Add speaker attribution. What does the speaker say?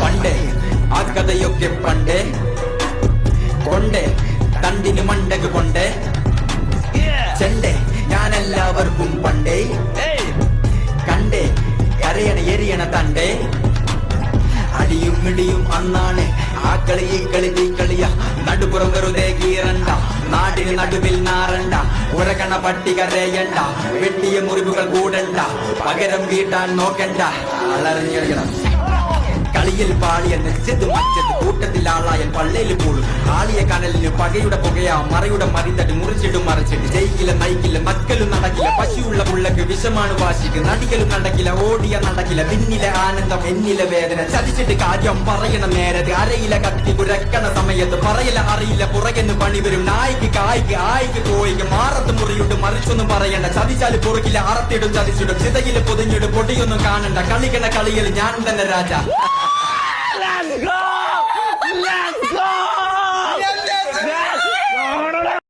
Speaker 1: പണ്ടേ ആ കഥയൊക്കെ പണ്ടേ കൊണ്ടേ തണ്ടിന് മണ്ടക്ക് കൊണ്ടേ ചെണ്ടേ ഞാനെല്ലാവർക്കും പണ്ടേ കണ്ടേ കരയണ എരിയണ തണ്ടേ അടിയും മിടിയും അന്നാണ് ആ കളി ഈ കളി തീ കളിയ നടുപുറം വെറുതെ കീറണ്ട നാടിന് നടുവിൽ നാറണ്ട ഉറകണ പട്ടി കരയണ്ട വെട്ടിയ മുറിവുകൾ കൂടണ്ട പകരം വീട്ടാൻ നോക്കണ്ട അലറിഞ്ഞിടണം കളിയിൽ പാളിയ നെച്ചത് മച്ചത് കൂട്ടത്തിൽ ആളായൻ പള്ളയിൽ പോളും ആളിയ കനലിന് പകയുടെ പുകയാ മറയുടെ മരിതടി മുറിച്ചിടും മറിച്ചിട്ട് ജയിക്കില്ല നയിക്കില്ല നക്കലും നടക്കില്ല പശുവുള്ള പുള്ളക്ക് വിഷമാണ് വാശിക്ക് നടിക്കലും നടക്കില്ല ഓടിയ നടക്കില്ല പിന്നിലെ ആനന്ദം എന്നിലെ വേദന ചതിച്ചിട്ട് കാര്യം പറയണ നേരത്തെ അരയില കത്തി കുരക്കണ സമയത്ത് പറയില്ല അറിയില്ല പുറകെന്ന് പണി വരും നായിക്ക് കായ്ക്ക് ആയിക്ക് കോയിക്ക് മാറത്ത് മുറിയുണ്ട് മറിച്ചൊന്നും പറയണ്ട ചതിച്ചാല് പൊറുക്കില്ല അറത്തിടും ചതിച്ചിടും ചിതയില് പൊതിഞ്ഞിടും പൊടിയൊന്നും കാണണ്ട കളിക്കണ കളിയിൽ ഞാൻ തന്നെ രാജ.
Speaker 2: Let's go! Let's go!